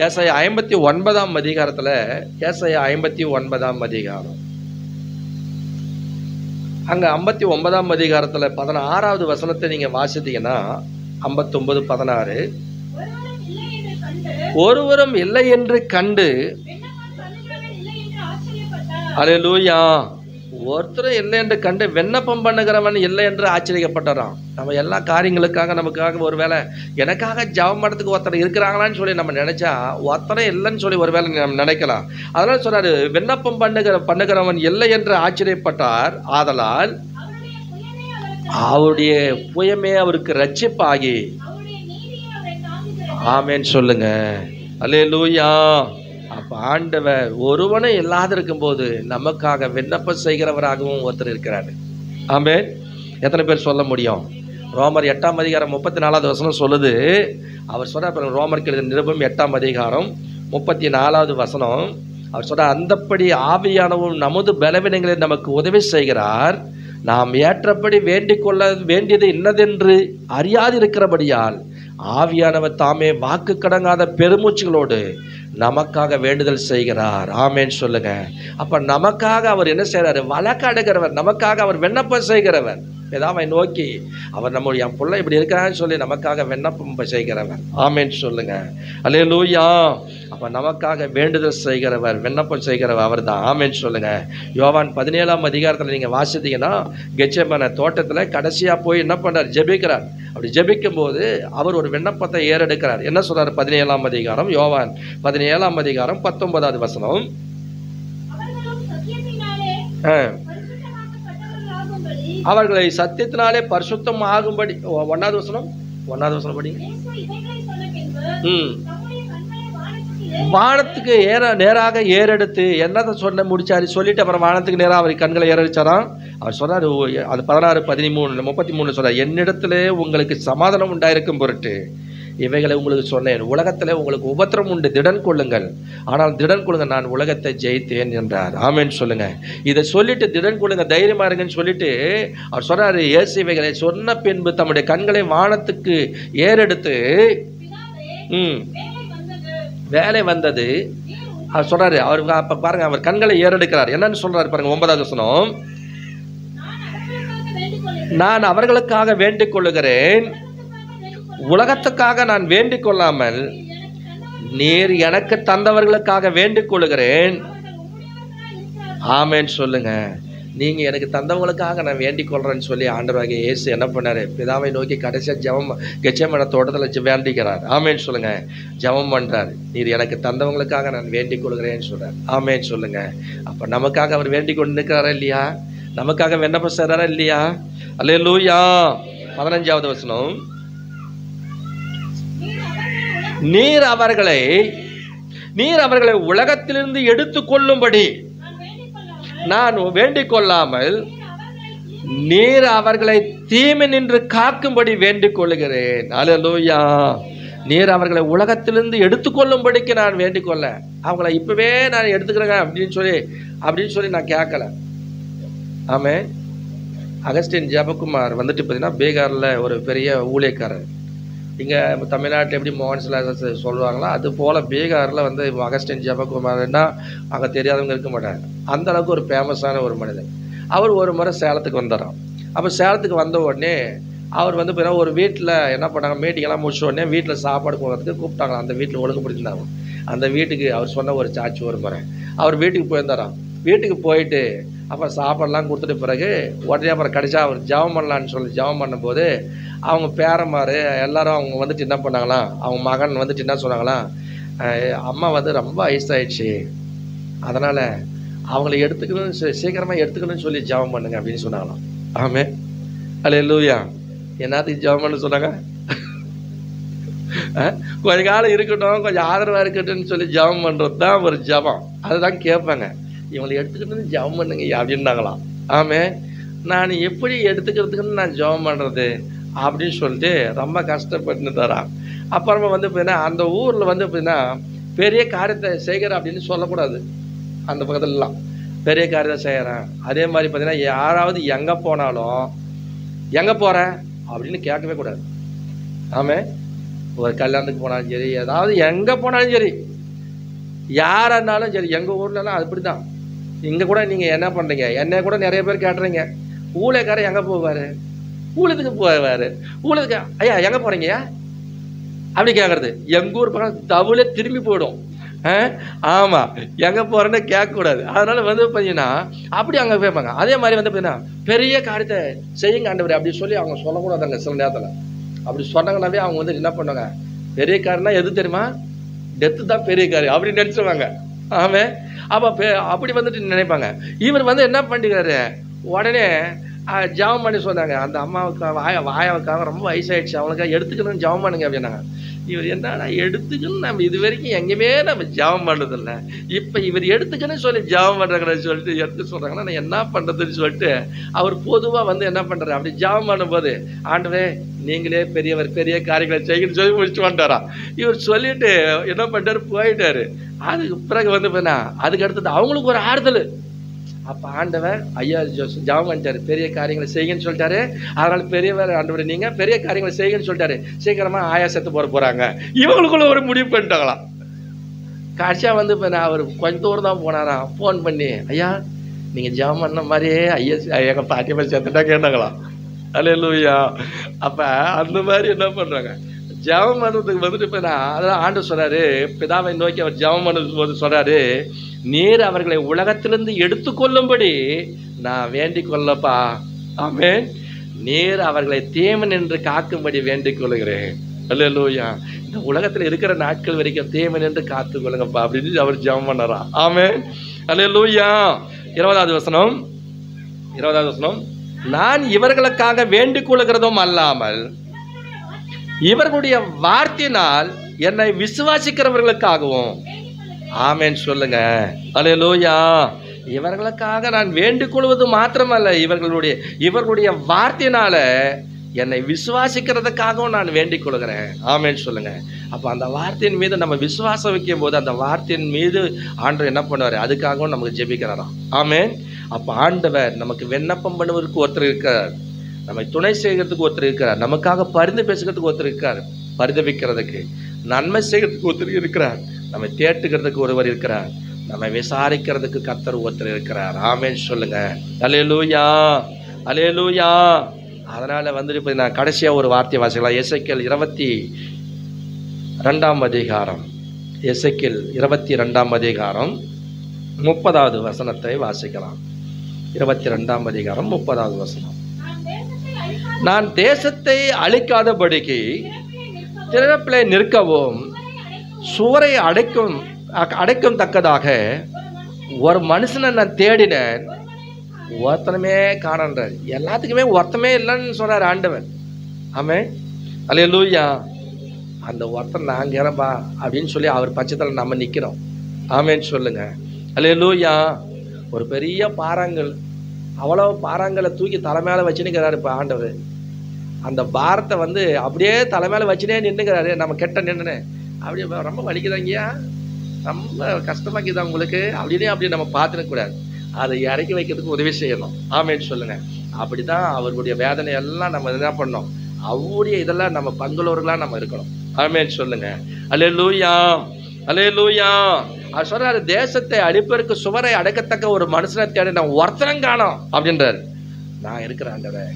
ஏசாயா 59ஆம் அதிகாரத்துல, ஏசாயா 59ஆம் அதிகாரம் அங்க 59ஆம் அதிகாரத்துல 16வது வசனத்தை நீங்க வாசித்தீங்கன்னா, 59:16, ஒருவரும் இல்லை என்று கண்டு அல்லேலூயா. ஒருத்தரும் இல்லை என்று கண்டு விண்ணப்பம் பண்ணுகிறவன் இல்லை என்று ஆச்சரியப்பட்டாராம். நம்ம எல்லா காரியங்களுக்காக நமக்காக ஒருவேளை எனக்காக ஜெபம் பண்ணுறதுக்கு ஒருத்தர் இருக்கிறாங்களான்னு சொல்லி நம்ம நினைச்சா ஒருத்தரை இல்லைன்னு சொல்லி ஒருவேளை நம்ம நினைக்கலாம். அதனால சொல்றாரு, விண்ணப்பம் பண்ணுகிறவன் இல்லை என்று ஆச்சரியப்பட்டார். ஆதலால் அவருடைய புயமே அவருக்கு ரட்சிப்பாகி. ஆமேன்னு சொல்லுங்க. அல்லேலூயா. அப்ப ஆண்டவர் ஒருவனே இல்லாத இருக்கும்போது நமக்காக விண்ணப்பம் செய்கிறவராகவும் ஒருத்தர் இருக்கிறாரு. ஆமென். எத்தனை பேர் சொல்ல முடியும்? ரோமர் 8ஆம் அதிகாரம் 34வது வசனம் சொல்லுது. அவர் சொல்ற ரோமருக்கு எழுதின நிருபம் 8ஆம் அதிகாரம் 34வது வசனம். அவர் சொல்ற, அந்தப்படி ஆவியானவும் நமது பலவீனங்களை நமக்கு உதவி செய்கிறார். நாம் ஏற்றபடி வேண்டிக் கொள்ள வேண்டியது இன்னதென்று அறியாதிருக்கிறபடியால் ஆவியானவர் தாமே வாக்கு கடங்காத பெருமூச்சுகளோடு நமக்காக வேண்டுதல் செய்கிறார். ஆமேன்னு சொல்லுங்க. அப்ப நமக்காக அவர் என்ன செய்யறாரு? வழக்காடுகிறவர். நமக்காக அவர் விண்ணப்பம் செய்கிறவர். பிதாவை நோக்கி அவர் நம்முடைய என் பிள்ளை இப்படி இருக்கிறான்னு சொல்லி நமக்காக விண்ணப்பம் செய்கிறவர். ஆமேன்னு சொல்லுங்க. அல்லேலூயா. அப்ப நமக்காக வேண்டுதல் செய்கிறவர், விண்ணப்பம் செய்கிறவர் அவர் தான். ஆமேன்னு சொல்லுங்க. யோவான் 17ஆம் அதிகாரத்தில் நீங்க வாசித்தீங்கன்னா, கெத்செமனே தோட்டத்துல கடைசியா போய் என்ன பண்றார்? ஜெபிக்கிறார். அப்படி ஜெபிக்கும் போது அவர் ஒரு விண்ணப்பத்தை ஏறெடுக்கிறார். என்ன சொல்றாரு? 17ஆம் அதிகாரம், யோவான் 17ஆம் அதிகாரம் 19வது வசனம். அவர்களை சத்தியத்தினாலே பரிசுத்தம் ஆகும்படி. 1வது வசனம் படி. வானத்துக்கு நேராக ஏறெடுத்து என்னதை சொன்ன முடிச்சாரு சொல்லிட்டு அப்புறம் வானத்துக்கு நேராக அவர் கண்களை ஏறடிச்சாராம். அவர் சொன்னார், அது 16, 13, 33 சொல்றார், என்னிடத்திலே உங்களுக்கு சமாதானம் உண்டாயிருக்கும் பொருட்டு இவைகளை உங்களுக்கு சொன்னேன். உலகத்தில் உங்களுக்கு உபத்திரம் உண்டு, திடன் கொள்ளுங்கள். ஆனால் திடன் கொள்ளுங்க, நான் உலகத்தை ஜெயித்தேன் என்றார். ஆமேன்னு சொல்லுங்க. இதை சொல்லிட்டு திடன் கொள்ளுங்க, தைரியமா இருங்கன்னு சொல்லிட்டு அவர் சொல்றாரு, இயேசு இவைகளை சொன்ன பின்பு தம்முடைய கண்களை வானத்துக்கு ஏறெடுத்து வேலை வந்தது. அவர் சொல்றாரு, அவர் அப்ப பாருங்க, அவர் கண்களை ஏறெடுக்கிறார். என்னன்னு சொல்றாரு பாருங்க, 9வது வசனம். நான் அவர்களுக்காக வேண்டிக் கொள்ளுகிறேன், உலகத்துக்காக நான் வேண்டிக் கொள்ளாமல் நீர் எனக்கு தந்தவர்களுக்காக வேண்டிக் கொள்ளுகிறேன். ஆமேன்னு சொல்லுங்க. நீங்க எனக்கு தந்தவங்களுக்காக நான் வேண்டிக் கொள்றேன்னு சொல்லி ஆண்டவராகிய இயேசு என்ன பண்ணாரு? பிதாவை நோக்கி கடைசியா ஜெபம் கெத்செமனே தோட்டத்துல வேண்டிக்கிறார். ஆமேன்னு சொல்லுங்க. ஜெபம் பண்றாரு, நீர் எனக்கு தந்தவங்களுக்காக நான் வேண்டிக் கொள்கிறேன்னு சொல்றாரு. ஆமேன்னு சொல்லுங்க. அப்ப நமக்காக அவர் வேண்டிக் கொண்டு நிற்கிறாரா இல்லையா? நமக்காக விண்ணப்பம் செய்றாரா இல்லையா? அல்லேலூயா. 15வது வசனம். நீர் அவர்களை உலகத்திலிருந்து எடுத்துக் கொள்ளும்படி நான் வேண்டிக் கொள்ளாமல் நீர் அவர்களை தீமை நின்று காக்கும்படி வேண்டிக் கொள்ளுகிறேன். அல்லேலூயா. நீர் அவர்களை உலகத்திலிருந்து எடுத்துக்கொள்ளும்படிக்கு நான் வேண்டிக் கொள்ள, அவங்கள இப்பவே நான் எடுத்துக்கிறேங்க அப்படின்னு சொல்லி நான் கேட்கல. ஆமே. அகஸ்டின் ஜெபக்குமார் வந்துட்டு பார்த்தீங்கன்னா பீகாரில் ஒரு பெரிய ஊழியக்காரர். இங்கே தமிழ்நாட்டில் எப்படி மோகன் சிலாஸ் சொல்லுவாங்களோ அது போல் பீகாரில் வந்து அகஸ்டின் ஜெபக்குமார்னா அங்கே தெரியாதவங்க இருக்க மாட்டாங்க. அந்த அளவுக்கு ஒரு ஃபேமஸான ஒரு மனிதன். அவர் ஒரு முறை சேலத்துக்கு வந்துடுறான். அப்போ சேலத்துக்கு வந்த உடனே அவர் வந்து பார்த்தீங்கன்னா ஒரு வீட்டில் என்ன பண்ணாங்க, மீட்டிங்கெல்லாம் முடிச்ச உடனே வீட்டில் சாப்பாடு போகிறதுக்கு கூப்பிட்டாங்க. அந்த வீட்டில் ஒழுங்குபடுத்திருந்தாங்க. அந்த வீட்டுக்கு அவர் சொன்ன ஒரு சாட்சி ஒரு முறை அவர் வீட்டுக்கு போயிருந்தாராம். வீட்டுக்கு போயிட்டு அப்புறம் சாப்பாடெல்லாம் கொடுத்துட்டு பிறகு உடனே அப்புறம் கடைசியாக அவர் ஜெபம் பண்ணலான்னு சொல்லி ஜெபம் பண்ணும்போது அவங்க பேரன்மார் எல்லாரும் அவங்க வந்துட்டு என்ன பண்ணாங்களாம், அவங்க மகன் வந்துட்டு என்ன சொன்னாங்களாம், அம்மா வந்து ரொம்ப வயசாயிடுச்சு, அதனால் அவங்கள எடுத்துக்கணும், சீக்கிரமாக எடுத்துக்கணும்னு சொல்லி ஜெபம் பண்ணுங்க அப்படின்னு சொன்னாங்களாம். ஆமே. அல்லேலூயா. என்னத்துக்கு ஜெபம் பண்ண சொன்னாங்க? கொஞ்ச காலம் இருக்கட்டும், கொஞ்சம் ஆதரவாக இருக்கட்டும்னு சொல்லி ஜெபம் பண்ணுறது தான் ஒரு ஜெபம். அதுதான் கேட்பாங்க. இவங்களை எடுத்துக்கிட்டு ஜெபம் பண்ணுங்க அப்படின்னாங்களாம். ஆமே. நான் எப்படி எடுத்துக்கிறதுக்குன்னு நான் ஜெபம் பண்ணுறது அப்படின்னு சொல்லிட்டு ரொம்ப கஷ்டப்பட்டு தரான். அப்புறமா வந்து பார்த்தீங்கன்னா அந்த ஊரில் வந்து பார்த்தீங்கன்னா பெரிய காரியத்தை செய்கிற அப்படின்னு சொல்லக்கூடாது. அந்த பக்கத்துலலாம் பெரிய காரியத்தை செய்கிறேன். அதே மாதிரி பார்த்தீங்கன்னா யாராவது எங்கே போனாலும் எங்கே போகிற அப்படின்னு கேட்கவே கூடாது. ஆமே. ஒரு கல்யாணத்துக்கு போனாலும் சரி, ஏதாவது எங்கே போனாலும் சரி, யாரானாலும் சரி, எங்கள் ஊர்லலாம் அப்படி தான். இங்கே கூட நீங்கள் என்ன பண்ணுறீங்க, என்னை கூட நிறைய பேர் கேட்டுறீங்க, ஊழியக்காரர் எங்கே போவார், ஊழியத்துக்கு போவார், ஊழியத்துக்கு ஐயா எங்கே போகிறீங்கய்யா அப்படி கேட்கறது. எங்கள் ஊர் பக்கம் தவுளே திரும்பி போயிடும். ஆமாம், எங்கே போகிறேன்னு கேட்கக்கூடாது. அதனால் வந்து பார்த்தீங்கன்னா அப்படி அங்கே கேட்பாங்க. அதே மாதிரி வந்து பார்த்தீங்கன்னா பெரிய காரியத்தை செய்யுங்க ஆண்டவரே அப்படி சொல்லி அவங்க சொல்லக்கூடாதாங்க. சில நேரத்தில் அப்படி சொன்னாங்கன்னாவே அவங்க வந்து என்ன பண்ணுவாங்க, பெரிய காரியம்னா எது தெரியுமா, டெத்து தான் பெரிய காரியம் அப்படின்னு நினச்சிடுவாங்க. ஆமாம், அப்போ அப்படி வந்துட்டு நினைப்பாங்க. இவர் வந்து என்ன பண்ணிக்கிறாரு, உடனே ஜெபம் பண்ணி சொன்னாங்க. அந்த அம்மாவுக்கு வாயாவுக்காக ரொம்ப வயசாயிடுச்சு, அவங்களுக்காக எடுத்துக்கணும்னு ஜெபம் பண்ணுங்க அப்படின்னாங்க. இவர் என்னன்னா எடுத்துக்கணும், நம்ம இது வரைக்கும் எங்கேயுமே நம்ம ஜெபம் பண்ணுறதில்ல, இப்போ இவர் எடுத்துக்கணும்னு சொல்லி ஜெபம் பண்ணுறாங்கன்னு சொல்லிட்டு எடுத்து சொல்கிறாங்கன்னா நான் என்ன பண்ணுறதுன்னு சொல்லிட்டு அவர் பொதுவாக வந்து என்ன பண்ணுறாரு, அப்படி ஜெபம் பண்ணும்போது ஆண்டவரே நீங்களே பெரியவர், பெரிய காரியங்களை செய்யணும்னு சொல்லி முடிச்சுட்டு வந்துட்டாரா. இவர் சொல்லிட்டு என்ன பண்ணிட்டாரு, போயிட்டாரு. அதுக்கு பிறகு வந்து பார்த்தீங்கன்னா அதுக்கு அடுத்தது அவங்களுக்கு ஒரு ஆறுதல். அப்போ ஆண்டவர் ஐயா ஜெபம் பண்ணிட்டாரு, பெரிய காரியங்களை செய்யுங்கன்னு சொல்லிட்டாரு. அதனால பெரியவர் ஆண்டவர் நீங்கள் பெரிய காரியங்களை செய்யுங்கன்னு சொல்லிட்டாரு, சீக்கிரமாக ஆயா செத்து போகிறாங்க. இவங்களுக்குள்ள ஒரு முடிவு பண்ணிட்டாங்களாம். கடைசியாக வந்து இப்போ நான் அவர் கொஞ்சம் தூரம் தான் போனாராம். ஃபோன் பண்ணி ஐயா நீங்கள் ஜெபம் பண்ண மாதிரியே ஐயா எங்கள் பாட்டி மாதிரி செத்துட்டா கேட்டாங்களாம். அல்லேலூயா. அப்போ அந்த மாதிரி என்ன பண்ணுறாங்க, ஜெபம் பண்ணுறதுக்கு வந்துட்டு இப்போ நான் அதான் ஆண்டவர் சொல்கிறாரு, பிதாவை நோக்கி அவர் ஜெபம் பண்ணும் போது சொல்கிறாரு, நீர் அவர்களை உலகத்திலிருந்து எடுத்துக்கொள்ளும்படி நான் வேண்டிக் கொள்ளப்பா. ஆமென். நீர் அவர்களை தீமன் என்று காக்கும்படி வேண்டிக் கொள்கிறேன். அல்லேலூயா. இந்த உலகத்தில் இருக்கிற நாட்கள் வரைக்கும் தீமன் என்று காத்து கொள்ளுங்கப்பா அப்படின்னு அவர் ஜெபம் பண்ணறா. ஆமென். அல்லேலூயா. 20வது வசனம், நான் இவர்களுக்காக வேண்டிக் கொள்கிறதும் அல்லாமல் இவர்களுடைய வார்த்தையினால் என்னை விசுவாசிக்கிறவர்களுக்காகவும். ஆமென் சொல்லுங்க. அல்லேலூயா. இவர்களுக்காக நான் வேண்டிக் கொள்வது மாத்திரமல்ல, இவர்களுடைய வார்த்தையினால என்னை விசுவாசிக்கிறதுக்காகவும் நான் வேண்டிக் கொள்கிறேன். ஆமென் சொல்லுங்க. அப்போ அந்த வார்த்தையின் மீது நம்ம விசுவாசம் வைக்கும் போது அந்த வார்த்தையின் மீது ஆண்டவர் என்ன பண்ணுவார், அதுக்காகவும் நமக்கு ஜெபிக்கிறாராம். ஆமென். அப்போ ஆண்டவர் நமக்கு விண்ணப்பம் பண்ணுவதற்கு ஒருத்தர் இருக்கார், நம்மை துணை செய்கிறதுக்கு ஒருத்தர் இருக்கிறார், நமக்காக பரிந்து பேசுகிறதுக்கு ஒருத்தர் இருக்கார், பரிதவிக்கிறதுக்கு நன்மை செய்கிறதுக்கு ஒருத்தர் இருக்கிறார், நம்மை தேட்டுகிறதுக்கு ஒருவர் இருக்கிறார், நம்மை விசாரிக்கிறதுக்கு கர்த்தர் ஒருத்தர் இருக்கிறார். ஆமென் சொல்லுங்க. அல்லேலூயா, அல்லேலூயா. அதனால வந்துட்டு இப்போ நான் கடைசியாக ஒரு வார்த்தை வாசிக்கலாம். எசேக்கியேல் 22ஆம் அதிகாரம், எசேக்கியேல் 22ஆம் அதிகாரம் 30வது வசனத்தை வாசிக்கலாம். 22ஆம் அதிகாரம் 30வது வசனம். நான் தேசத்தை அழிக்காதபடிக்கு திறப்பிலே நிற்கவும் சுவரை அடைக்கும் தக்கதாக ஒரு மனுஷனை நான் தேடினேன், ஒருத்தனமே காணன்றார். எல்லாத்துக்குமே ஒருத்தமே இல்லைன்னு சொல்றாரு ஆண்டவர். ஆமென். அல்லேலூயா. அந்த ஒருத்தன் நாங்கள் இறப்பா அப்படின்னு சொல்லி அவர் பட்சத்தில் நம்ம நிற்கிறோம். ஆமென் சொல்லுங்க. அல்லேலூயா. ஒரு பெரிய பாறாங்கல், அவ்வளோ பாறாங்கலை தூக்கி தலைமையில வச்சுன்னுக்கிறாரு இப்போ ஆண்டவர். அந்த பாரத்தை வந்து அப்படியே தலைமையில வச்சுனே நின்றுக்கிறாரு. நம்ம கெட்ட நின்று அப்படியே ரொம்ப வலிக்குதாங்கய்யா, ரொம்ப கஷ்டமாக்குதா உங்களுக்கு அப்படின்னு அப்படி நம்ம பார்த்துடக்கூடாது, அதை இறக்கி வைக்கிறதுக்கு உதவி செய்யணும். ஆமென் சொல்லுங்க. அப்படிதான் அவருடைய வேதனை எல்லாம் நம்ம என்ன பண்ணோம், அவருடைய இதெல்லாம் நம்ம பங்குள்ளவர்களாக நம்ம இருக்கணும். ஆமென் சொல்லுங்க. அல்லேலூயா, அல்லேலூயா. அவர் சொல்றாரு, தேசத்தை அழிப்பதற்கு சுவரை அடைக்கத்தக்க ஒரு மனுஷனை தேடி நான் ஒருத்தரம் காணோம் அப்படின்றாரு. நான் இருக்கிறேன் ஆண்டவரே,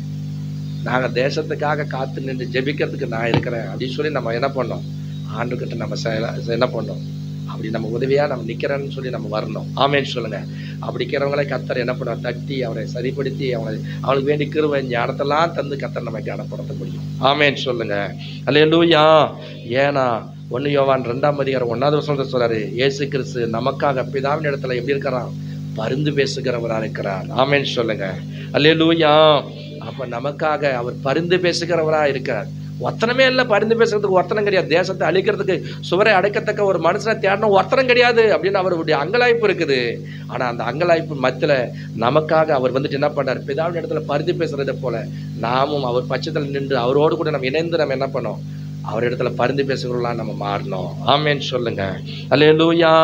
நாங்கள் தேசத்துக்காக காத்து நின்று ஜெபிக்கிறதுக்கு நான் இருக்கிறேன் அப்படின்னு சொல்லி நம்ம என்ன பண்ணோம், ஆண்டுகிட்ட நம்ம என்ன பண்ணோம், அப்படி நம்ம உதவியாக நம்ம நிற்கிறேன்னு சொல்லி நம்ம வரணும். ஆமென் சொல்லுங்க. அப்படி இருக்கிறவங்களே கர்த்தர் என்ன பண்ணுவார், தட்டி அவரை சரிப்படுத்தி அவளுக்கு வேண்டி கிருபை ஞானத்தெல்லாம் தந்து கர்த்தர் நம்ம ஞானப்படுத்த முடியும். ஆமென் சொல்லுங்க. அல்லேலூயா. ஏன்னா 1 யோவான் 2ஆம் அதிகாரம் 1வது வசனத்தை சொல்றாரு, இயேசு கிறிஸ்து நமக்காக பிதாவின் இடத்துல எப்படி இருக்கிறான், பரிந்து பேசுகிறவராக இருக்கிறார். ஆமென் சொல்லுங்க. அல்லேலூயா. அப்ப நமக்காக அவர் பரிந்து பேசுகிறவராக இருக்கிறார். ஒத்தனமே இல்லை, பரிந்து பேசுறதுக்கு ஒருத்தனம் கிடையாது. தேசத்தை அழிக்கிறதுக்கு சுவரை அடைக்கத்தக்க ஒரு மனுஷனை தேடணும் ஒருத்தனம் கிடையாது அப்படின்னு அவருடைய அங்கலாய்ப்பு இருக்குது. ஆனா அந்த அங்கலாய்ப்பு மத்தியில நமக்காக அவர் வந்துட்டு என்ன பண்ணார், பிதாவின் இடத்துல பரிந்து பேசுறதை போல நாமும் அவர் பட்சத்தில் நின்று அவரோடு கூட நம்ம இணைந்து நம்ம என்ன பண்ணோம், அவர் இடத்துல பரிந்து பேசுகிறவர்களாக நம்ம மாறணும். ஆமென் சொல்லுங்க. அல்லேலூயா.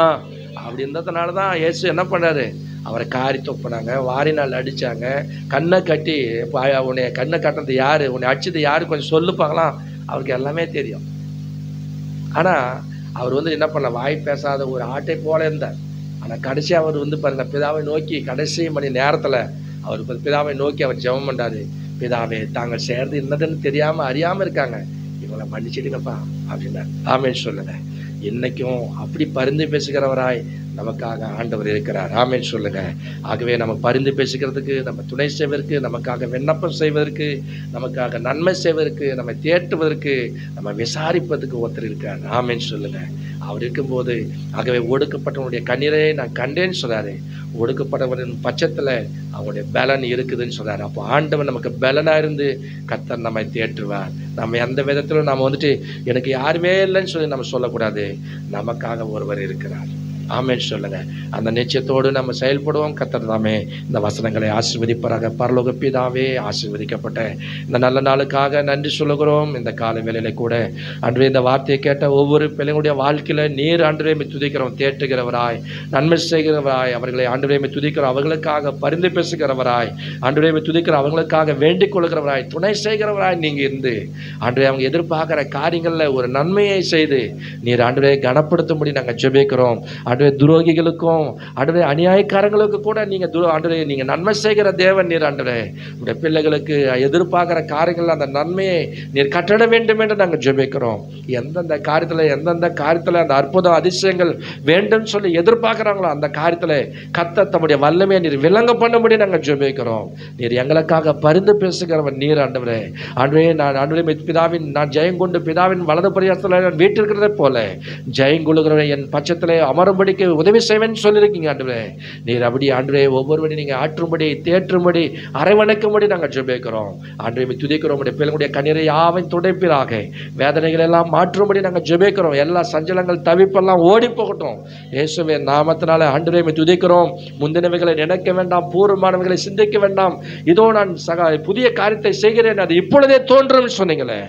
அப்படி இருந்ததுனால தான் இயேசு என்ன பண்ணாரு, அவரை காரி தொப்பினாங்க, வாரினால் அடித்தாங்க, கண்ணை கட்டி உன்னை கண்ணை கட்டினது யார், உன்னை அடிச்சது யார் கொஞ்சம் சொல்லுப்பாங்களாம். அவருக்கு எல்லாமே தெரியும். ஆனால் அவர் வந்து என்ன பண்ணல, வாய் பேசாத ஒரு ஆட்டை போல இருந்தார். ஆனால் கடைசி அவர் வந்து பாருங்க, பிதாவை நோக்கி கடைசி மணி நேரத்தில் அவர் பிதாவை நோக்கி அவர் ஜெபம் பண்ணாரு. பிதாவே, தாங்கள் சேர்ந்து என்னதுன்னு தெரியாமல் அறியாமல் இருக்காங்க, இவங்களை மன்னிச்சிடுங்கப்பா அப்படின்னாரு. ஆமென் சொல்லுங்க. இன்னைக்கும் அப்படி பரிந்து பேசுகிறவராய் நமக்காக ஆண்டவர் இருக்கிறார். ஆமென் சொல்லுங்க. ஆகவே நம்ம பரிந்து பேசுகிறதுக்கு, நம்ம துணை செய்வதற்கு, நமக்காக விண்ணப்பம் செய்வதற்கு, நமக்காக நன்மை செய்வதற்கு, நம்ம தேற்றுவதற்கு, நம்ம விசாரிப்பதற்கு ஒருத்தர் இருக்கார். ஆமென் சொல்லுங்க. அவர் இருக்கும்போது, ஆகவே ஒடுக்கப்பட்டவனுடைய கண்ணீரை நான் கண்டேன்னு சொல்றாரு. ஒடுக்கப்பட்டவரின் பட்சத்தில் அவங்களுடைய பலன் இருக்குதுன்னு சொல்றாரு. அப்போ ஆண்டவன் நமக்கு பலனா இருந்து கர்த்தர் நம்மை தேற்றுவார். நம்ம எந்த விதத்திலும் நம்ம வந்துட்டு எனக்கு யாருமே இல்லைன்னு சொல்லி நம்ம சொல்லக்கூடாது. நமக்காக ஒருவர் இருக்கிறார். ஆமென் சொல்லுங்க. அந்த நிச்சயத்தோடு நம்ம செயல்படுவோம். கர்த்தர் தாமே இந்த வசனங்களை ஆசீர்வதிப்பாராக. பரலோக பிதாவே, ஆசீர்வதிக்கப்பட்ட இந்த நல்ல நாளுக்காக நன்றி சொல்லுகிறோம். இந்த கால வேளையில கூட அன்றே இந்த வார்த்தையை கேட்ட ஒவ்வொரு பிள்ளைங்களுடைய வாழ்க்கையில நீர் ஆண்டவரே துதிக்கிறோம், தேற்றுகிறவராய், நன்மை செய்கிறவராய், அவர்களை ஆண்டவரே துதிக்கிறோம், அவர்களுக்காக பரிந்து பேசுகிறவராய், ஆண்டவரே துதிக்கிற அவங்களுக்காக வேண்டிக் கொள்கிறவராய், துணை செய்கிறவராய் நீங்க இருந்து ஆண்டவரே அவங்க எதிர்பார்க்கிற காரியங்கள்ல ஒரு நன்மையை செய்து நீர் ஆண்டவரே கனப்படுத்தும்படி நாங்கள் ஜெபிக்கிறோம். ஆண்டவரே துரோகிகளுக்கும் ஆண்டவரே அநியாயக்காரங்களுக்கு கூட நீங்க ஆண்டவரே நீங்க நன்மை செய்கிற தேவன் நீர். ஆண்டவரே உடைய பிள்ளைகளுக்கு எதிர்பார்க்கிற காரியங்கள் அந்த நன்மையை நீர் கட்டட வேண்டும் என்று நாங்கள் ஜெபிக்கிறோம். எந்தெந்த காரியத்தில் அந்த அற்புதம் அதிசயங்கள் வேண்டும் சொல்லி எதிர்பார்க்கிறாங்களோ அந்த காரியத்தில் கர்த்தர் தம்முடைய வல்லமையை நீர் விளங்க பண்ணும்படி நாங்கள் ஜெபிக்கிறோம். நீர் எங்களுக்காக பரிந்து பேசுகிறவன் நீர். ஆண்டவரே நான் ஆண்டவரே பிதாவின் நான் ஜெயங்கொண்டு பிதாவின் வலது பரியாசத்தில் வீட்டிருக்கிறதை போல ஜெயங்கொள்ளுகிறவன் என் பட்சத்திலே அமரும்படிக்கு உதவி செய்வேன்னு சொல்லியிருக்கீங்க. ஆண்டவரே நீர் அப்படி ஆண்டவரே ஒவ்வொருவரை நீங்க ஆற்றும்படி, தேற்றும்படி, அரவணைக்கும்படி நாங்கள் ஜெபிக்கிறோம். ஆண்டவரே துதிக்கிறோம். பிள்ளைகளுடைய கண்ணீரை யாவையும் துடைப்பீராக. வேதனைகள் எல்லாம் மாற்றும்படி நாங்கள் ஜெபிக்கிறோம். எல்லா சஞ்சலங்கள் தவிப்பெல்லாம் ஓடி போகட்டும் இயேசுவே நாமத்தினால. ஆண்டவரே துதிக்கிறோம். முந்தினவைகளை நினைக்க வேண்டாம், பூர்வமானவைகளை சிந்திக்க வேண்டாம். இதோ நான் புதிய காரியத்தை செய்கிறேன், அது இப்பொழுதே தோன்றும் சொன்னீங்களே.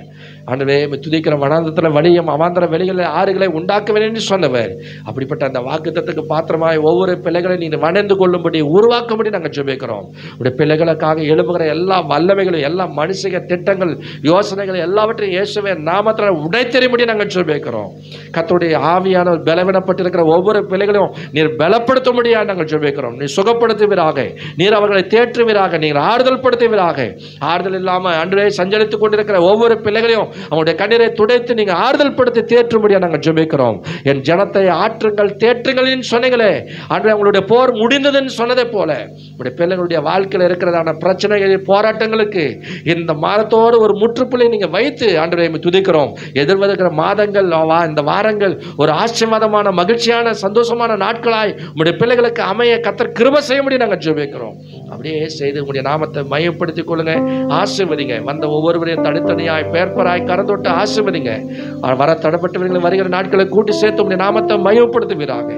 ஆண்டவரே துதிக்கிற வனாந்தரத்தில் வழியும் அவாந்தர வெளிகளில் ஆறுகளை உண்டாக்குவேன்னு சொன்னவர். அப்படிப்பட்ட அந்த வாக்குத்தத்துக்கு பாத்திரமாய் ஒவ்வொரு பிள்ளைகளை நீங்கள் வணைந்து கொள்ளும்படி, உருவாக்கும்படி நாங்கள் ஜெபிக்கிறோம். உடைய பிள்ளைகளுக்காக எழுப்புகிற எல்லா வல்லமைகளும், எல்லா மனுஷக திட்டங்கள், யோசனைகள் எல்லாவற்றையும் இயேசுவே நாமத்தில் உடைத்தெறியும்படி நாங்கள் ஜெபிக்கிறோம். கர்த்தருடைய ஆவியானவர் பலவீனப்பட்டிருக்கிற ஒவ்வொரு பிள்ளைகளையும் நீர் பலப்படுத்தும்படியாக நாங்கள் ஜெபிக்கிறோம். நீர் சுகப்படுத்துவீராக, நீர் அவர்களை தேற்றுவீராக, நீர் ஆறுதல் படுத்துவீராக. ஆறுதல் இல்லாமல் ஆண்டவரே சஞ்சலித்துக் கொண்டிருக்கிற ஒவ்வொரு பிள்ளைகளையும் அவங்களுடைய கண்ணீரை துடைத்து நீங்க ஆறுதல் படுத்தி தேற்றும்படியா நாங்கள் ஜெபிக்கிறோம். என் ஜனத்தை ஆற்றுங்கள், தேற்றுங்கள் சொன்னீங்களே ஆண்டவரே. அவங்களுடைய போர் முடிந்ததுன்னு சொன்னதை போல உடைய பிள்ளைகளுடைய வாழ்க்கையில் இருக்கிறதான பிரச்சனைகள், போராட்டங்களுக்கு இந்த மாதத்தோடு ஒரு முற்றுப்புள்ளி நீங்க வைத்து ஆண்டவரே துதிக்கிறோம். எதிர்வருகிற மாதங்கள், இந்த வாரங்கள் ஒரு ஆசீர்வாதமான, மகிழ்ச்சியான, சந்தோஷமான நாட்களாய் உடைய பிள்ளைகளுக்கு அமைய கர்த்தர் கிருபை செய்யும்படி நாங்கள் ஜெபிக்கிறோம். அப்படியே செய்து உடைய நாமத்தை மையப்படுத்திக் கொள்ளுங்க. ஆசீர்வதிங்க. வந்த ஒவ்வொருவரையும் தனித்தனியாய் பேர்பராய் கரந்தொட்டு ஆசீர்வதிங்க. வர தடப்பட்டவர்களை வருகிற நாட்களை கூட்டி சேர்த்து உடைய நாமத்தை மையப்படுத்துவீராக.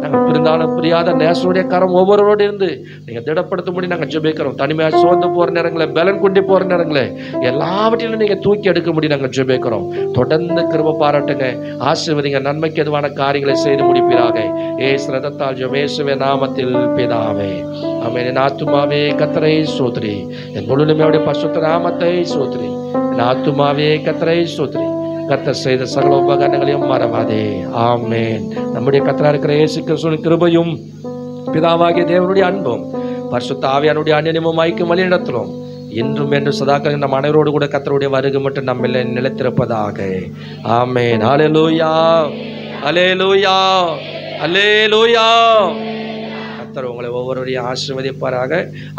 நாங்கள் பிரிந்தாலும் பிரியாத நேசனுடைய கரம் ஒவ்வொருவரோடு இருந்து நீங்கள் திடப்படுத்தும்படி நாங்கள் ஜெபிக்கிறோம். தனிமையாக சோர்ந்து போகிற நேரங்களை, பலன் கொண்டு போகிற நேரங்களை எல்லாவற்றிலும் நீங்கள் தூக்கி எடுக்கும்படி நாங்கள் ஜெபிக்கிறோம். தொடர்ந்து கிருபை பாராட்டுங்க, ஆசீர்வதிங்க. நன்மைக்கு எதுவான காரியங்களை செய்து முடிப்பீராக. ஏசு ரத்தத்தால் ஜெபேசுவே நாமத்தில் பிதாவே ஆமென். என் ஆத்துமாவே கர்த்தரை ஸ்தோத்திரி, என் முழுமையோட பரிசுத்த நாமத்தை ஸ்தோத்திரி. என் ஆத்துமாவே கர்த்தரை ஸ்தோத்திரி, கர்த்தர் செய்த சகல உபகாரங்களையும் மறவாதே. ஆமென். நம்முடைய கர்த்தராக இருக்கிற இயேசு கிறிஸ்துவின் கிருபையும் பிதாவாகிய தேவனுடைய அன்பும் பரிசுத்த ஆவியானுடைய அந்நியமும் ஐக்கியம் வழிநடத்தலும் இன்றும் என்று சதாக்கள் நம் அனைவரோடு கூட கர்த்தருடைய வருகை மட்டும் நம்மில் நிலைத்திருப்பதாக. ஆமென். ஹல்லேலூயா, ஹல்லேலூயா, ஹல்லேலூயா. கர்த்தர் உங்களை ஒவ்வொருவரையும் ஆசீர்வதிப்பாராக.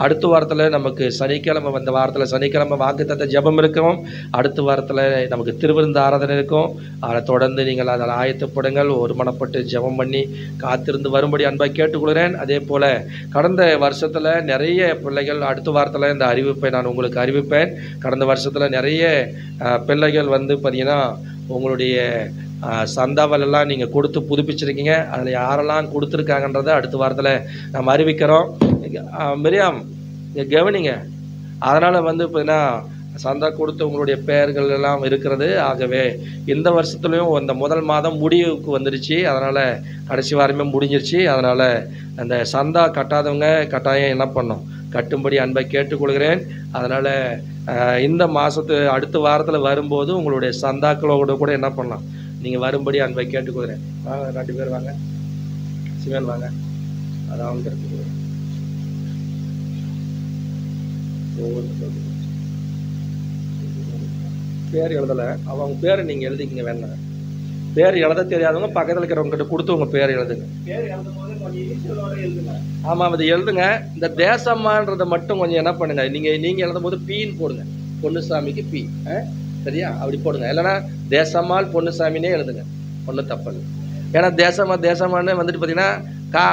அடுத்த வாரத்தில் நமக்கு சனிக்கிழமை, வந்த வாரத்தில் சனிக்கிழமை வாக்குத்தத்த ஜெபம் இருக்கும். அடுத்த வாரத்தில் நமக்கு திருவிருந்து ஆராதனை இருக்கும். அதை தொடர்ந்து நீங்கள் அதில் ஆயத்தப்படுங்கள். ஒருமனப்பட்டு ஜெபம் பண்ணி காத்திருந்து வரும்படி அன்பாக கேட்டுக்கொள்கிறேன். அதே போல் கடந்த வருஷத்தில் நிறைய பிள்ளைகள், அடுத்த வாரத்தில் இந்த அறிவிப்பை நான் உங்களுக்கு அறிவிப்பேன். கடந்த வருஷத்தில் நிறைய பிள்ளைகள் வந்து பார்த்திங்கன்னா உங்களுடைய சந்தாவெல்லாம் நீங்கள் கொடுத்து புதுப்பிச்சிருக்கீங்க. அதில் யாரெல்லாம் கொடுத்துருக்காங்கன்றதை அடுத்த வாரத்தில் நம்ம அறிவிக்கிறோம். மிரியாம் இங்கே கவனிங்க. அதனால் வந்து பார்த்தீங்கன்னா சந்தா கொடுத்து உங்களுடைய பெயர்கள் எல்லாம் இருக்கிறது. ஆகவே இந்த வருஷத்துலேயும் இந்த முதல் மாதம் முடிவுக்கு வந்துடுச்சு. அதனால் கடைசி வாரமே முடிஞ்சிருச்சு. அதனால் அந்த சந்தா கட்டாதவங்க கட்டாயம் என்ன பண்ணோம், கட்டும்படி அன்பை கேட்டுக்கொள்கிறேன். அதனால் இந்த மாதத்து அடுத்த வாரத்தில் வரும்போது உங்களுடைய சந்தாக்களோட கூட என்ன பண்ணலாம், நீங்கள் வரும்படி அன்பை கேட்டுக்கொள்கிறேன். வாங்க, 2 பேர் வாங்க. சிவன் வாங்க. அதான் கேட்டுக்கொள்கிறேன். பேர் எழுதலை. அவங்க பேரை நீங்கள் எழுதிக்கிங்க வேணாம். பேர் எழுத தெரியாதவங்க பக்கத்தில் இருக்கிறவங்ககிட்ட கொடுத்து உங்கள் பேர் எழுதுங்க. பேர் எழுதும் போது கொஞ்சம் இனிஷியலோட எழுதுங்க. ஆமாம், அது எழுதுங்க. இந்த தேசம்மான்றதை மட்டும் கொஞ்சம் என்ன பண்ணுங்க, நீங்கள் எழுதும் போது பீன்னு போடுங்க. பொன்னுசாமிக்கு பி, சரியா? அப்படி போடுங்க. இல்லைன்னா தேசம்மாள் பொன்னுசாமினே எழுதுங்க, ஒன்றும் தப்பு இல்லை. ஏன்னா தேசம்மான்னு வந்துட்டு பார்த்தீங்கன்னா கா